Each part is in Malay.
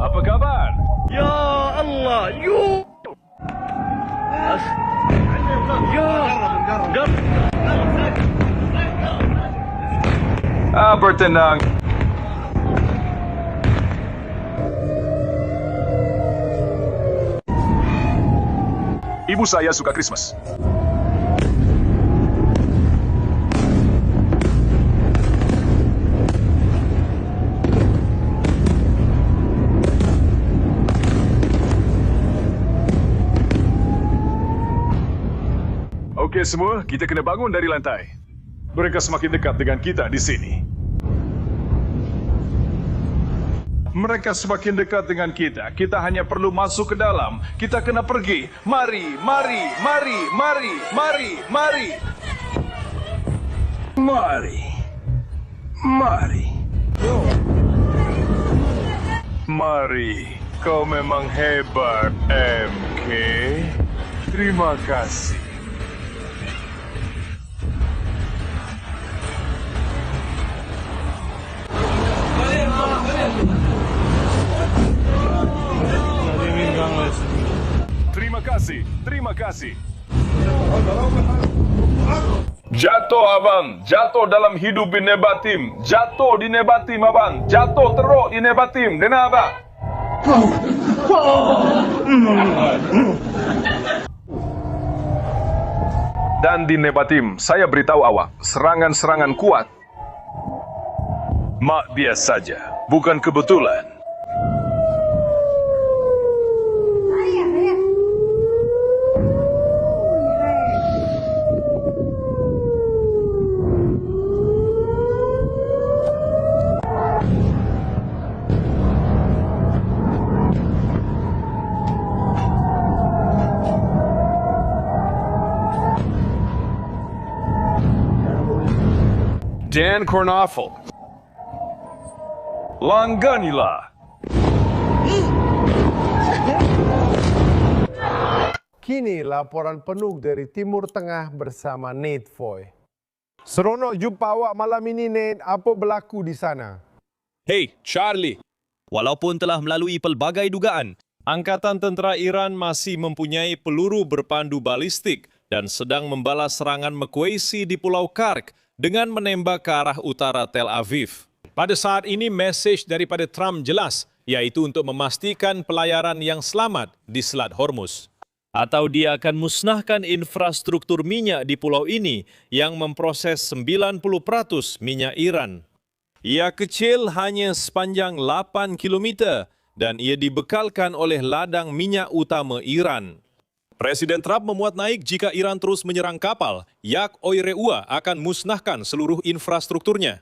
Apa kabar? Ya Allah, you. Bertenang. Ibu saya suka Christmas. Okey semua, kita kena bangun dari lantai. Mereka semakin dekat dengan kita di sini. Mereka semakin dekat dengan kita. Kita hanya perlu masuk ke dalam. Kita kena pergi. Mari, mari, mari, mari, mari, mari. Mari. Mari. Mari. Kau memang hebat, MK. Terima kasih. Terima kasih. Jatuh abang, jatuh dalam hidup di Nebatim. Jatuh di Nebatim abang, jatuh teruk di Nebatim. Dengar abang? Dan di Nebatim, saya beritahu awak, serangan-serangan kuat. Mak biasa saja, bukan kebetulan. Dan Kornhoffel. Langganilah. Kini laporan penuh dari Timur Tengah bersama Nate Foy. Seronok jumpa awak malam ini, Nate. Apa berlaku di sana? Hey, Charlie. Walaupun telah melalui pelbagai dugaan, Angkatan Tentera Iran masih mempunyai peluru berpandu balistik dan sedang membalas serangan Mekwesi di Pulau Kark dengan menembak ke arah utara Tel Aviv. Pada saat ini, mesej daripada Trump jelas, yaitu untuk memastikan pelayaran yang selamat di Selat Hormuz. Atau dia akan musnahkan infrastruktur minyak di pulau ini yang memproses 90% minyak Iran. Ia kecil hanya sepanjang 8 km dan ia dibekalkan oleh ladang minyak utama Iran. Presiden Trump memuat naik jika Iran terus menyerang kapal, Yak Oireua akan musnahkan seluruh infrastrukturnya.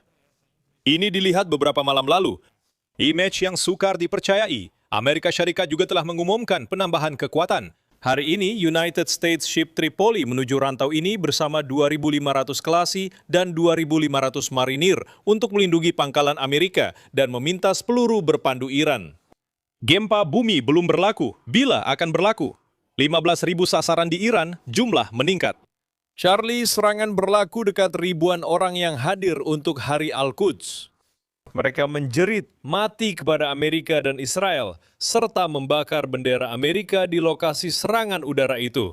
Ini dilihat beberapa malam lalu. Image yang sukar dipercayai, Amerika Syarikat juga telah mengumumkan penambahan kekuatan. Hari ini, United States Ship Tripoli menuju rantau ini bersama 2.500 kelasi dan 2.500 marinir untuk melindungi pangkalan Amerika dan memintas peluru berpandu Iran. Gempa bumi belum berlaku, bila akan berlaku? 15.000 sasaran di Iran, jumlah meningkat. Charlie, serangan berlaku dekat ribuan orang yang hadir untuk Hari Al-Quds. Mereka menjerit mati kepada Amerika dan Israel, serta membakar bendera Amerika di lokasi serangan udara itu.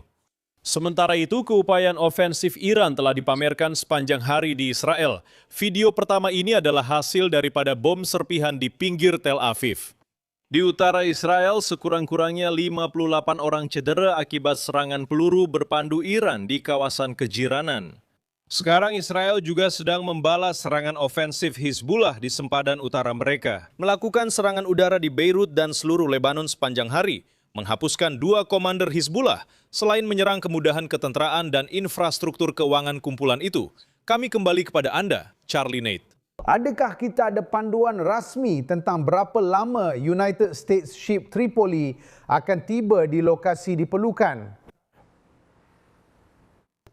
Sementara itu, keupayaan ofensif Iran telah dipamerkan sepanjang hari di Israel. Video pertama ini adalah hasil daripada bom serpihan di pinggir Tel Aviv. Di utara Israel, sekurang-kurangnya 58 orang cedera akibat serangan peluru berpandu Iran di kawasan kejiranan. Sekarang Israel juga sedang membalas serangan ofensif Hizbullah di sempadan utara mereka, melakukan serangan udara di Beirut dan seluruh Lebanon sepanjang hari, menghapuskan 2 komander Hizbullah, selain menyerang kemudahan ketenteraan dan infrastruktur keuangan kumpulan itu. Kami kembali kepada Anda, Charlie Nate. Adakah kita ada panduan rasmi tentang berapa lama United States Ship Tripoli akan tiba di lokasi diperlukan?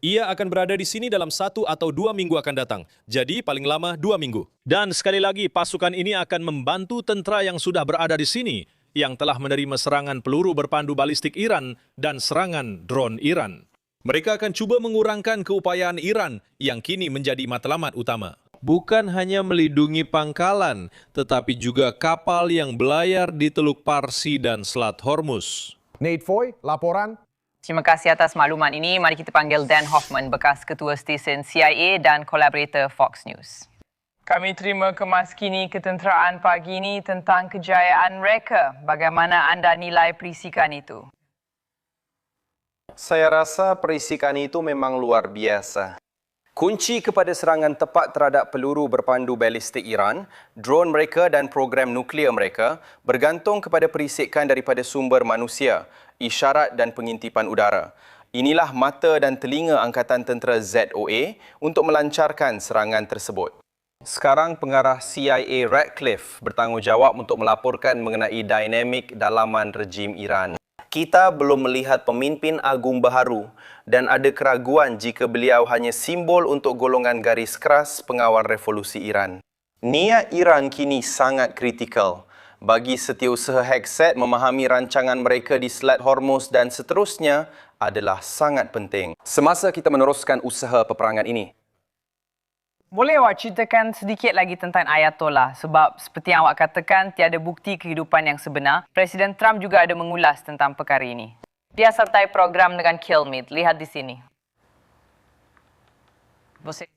Ia akan berada di sini dalam 1 atau 2 minggu akan datang. Jadi paling lama 2 minggu. Dan sekali lagi, pasukan ini akan membantu tentera yang sudah berada di sini, yang telah menerima serangan peluru berpandu balistik Iran dan serangan drone Iran. Mereka akan cuba mengurangkan keupayaan Iran yang kini menjadi matlamat utama. bukan hanya melindungi pangkalan, tetapi juga kapal yang belayar di Teluk Parsi dan Selat Hormuz. Nate Foy, laporan. Terima kasih atas maklumat ini. Mari kita panggil Dan Hoffman, bekas Ketua Stesen CIA dan kolaborator Fox News. Kami terima kemas kini ketenteraan pagi ini tentang kejayaan mereka. Bagaimana anda nilai perisikan itu? Saya rasa perisikan itu memang luar biasa. Kunci kepada serangan tepat terhadap peluru berpandu balistik Iran, drone mereka dan program nuklear mereka bergantung kepada perisikan daripada sumber manusia, isyarat dan pengintipan udara. Inilah mata dan telinga Angkatan Tentera ZOA untuk melancarkan serangan tersebut. Sekarang pengarah CIA Ratcliffe bertanggungjawab untuk melaporkan mengenai dinamik dalaman rejim Iran. Kita belum melihat pemimpin agung baharu dan ada keraguan jika beliau hanya simbol untuk golongan garis keras pengawal revolusi Iran. Niat Iran kini sangat kritikal. Bagi setiausaha Hexet memahami rancangan mereka di Selat Hormuz dan seterusnya adalah sangat penting semasa kita meneruskan usaha peperangan ini. Boleh awak ceritakan sedikit lagi tentang Ayatollah sebab seperti yang awak katakan tiada bukti kehidupan yang sebenar. Presiden Trump juga ada mengulas tentang perkara ini. Dia sertai program dengan Killmeat. Lihat di sini.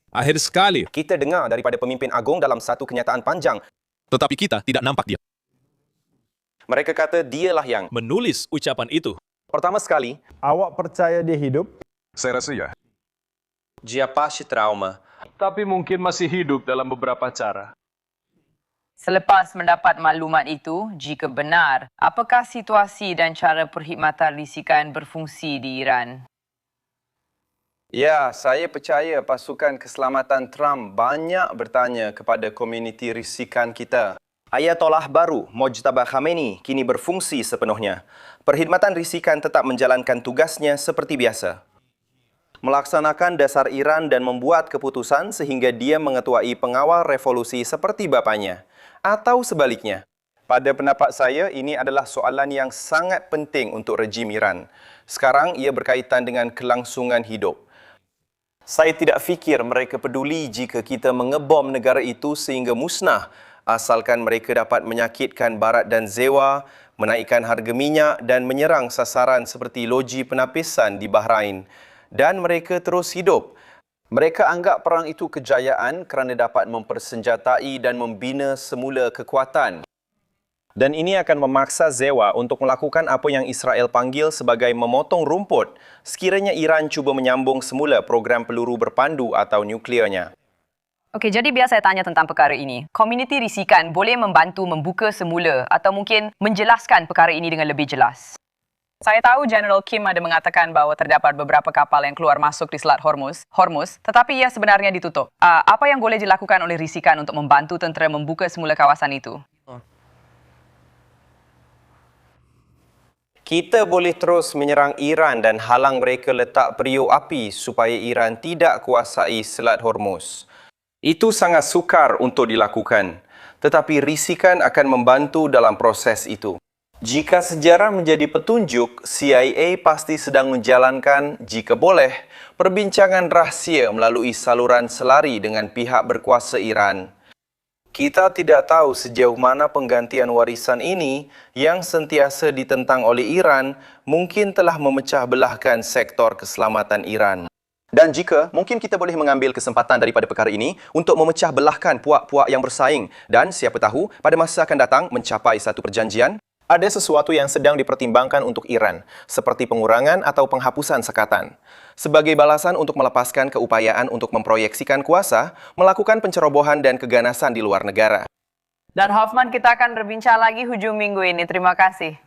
Akhir sekali, Kita dengar daripada pemimpin agung dalam satu kenyataan panjang. tetapi kita tidak nampak dia Mereka kata dialah yang. menulis ucapan itu. Pertama sekali, Awak percaya dia hidup? Saya rasa ya. dia pasti trauma. Tapi mungkin masih hidup dalam beberapa cara. Selepas mendapat maklumat itu, jika benar, apakah situasi dan cara perkhidmatan risikan berfungsi di Iran? Ya, saya percaya pasukan keselamatan Trump banyak bertanya kepada komuniti risikan kita. Ayatollah baru, Mojtaba Khamenei, kini berfungsi sepenuhnya. Perkhidmatan risikan tetap menjalankan tugasnya seperti biasa. Melaksanakan dasar Iran dan membuat keputusan sehingga dia mengetuai pengawal revolusi seperti bapanya. Atau sebaliknya. Pada pendapat saya, ini adalah soalan yang sangat penting untuk rejim Iran. Sekarang ia berkaitan dengan kelangsungan hidup. Saya tidak fikir mereka peduli jika kita mengebom negara itu sehingga musnah, asalkan mereka dapat menyakitkan barat dan zewa, menaikkan harga minyak dan menyerang sasaran seperti loji penapisan di Bahrain. Dan mereka terus hidup. Mereka anggap perang itu kejayaan kerana dapat mempersenjatai dan membina semula kekuatan. Dan ini akan memaksa Zewa untuk melakukan apa yang Israel panggil sebagai memotong rumput sekiranya Iran cuba menyambung semula program peluru berpandu atau nuklearnya. Okey, jadi biar saya tanya tentang perkara ini. Komuniti risikan boleh membantu membuka semula atau mungkin menjelaskan perkara ini dengan lebih jelas. Saya tahu General Kim ada mengatakan bahawa terdapat beberapa kapal yang keluar masuk di Selat Hormuz, tetapi ia sebenarnya ditutup. Apa yang boleh dilakukan oleh risikan untuk membantu tentera membuka semula kawasan itu? Kita boleh terus menyerang Iran dan halang mereka letak periuk api supaya Iran tidak kuasai Selat Hormuz. Itu sangat sukar untuk dilakukan, tetapi risikan akan membantu dalam proses itu. Jika sejarah menjadi petunjuk, CIA pasti sedang menjalankan, jika boleh, perbincangan rahsia melalui saluran selari dengan pihak berkuasa Iran. Kita tidak tahu sejauh mana penggantian warisan ini yang sentiasa ditentang oleh Iran mungkin telah memecah belahkan sektor keselamatan Iran. Dan jika, mungkin kita boleh mengambil kesempatan daripada perkara ini untuk memecah belahkan puak-puak yang bersaing dan siapa tahu pada masa akan datang mencapai satu perjanjian. Ada sesuatu yang sedang dipertimbangkan untuk Iran, seperti pengurangan atau penghapusan sekatan. Sebagai balasan untuk melepaskan keupayaan untuk memproyeksikan kuasa, melakukan pencerobohan dan keganasan di luar negara. Dan Hoffman, kita akan berbincang lagi hujung minggu ini. Terima kasih.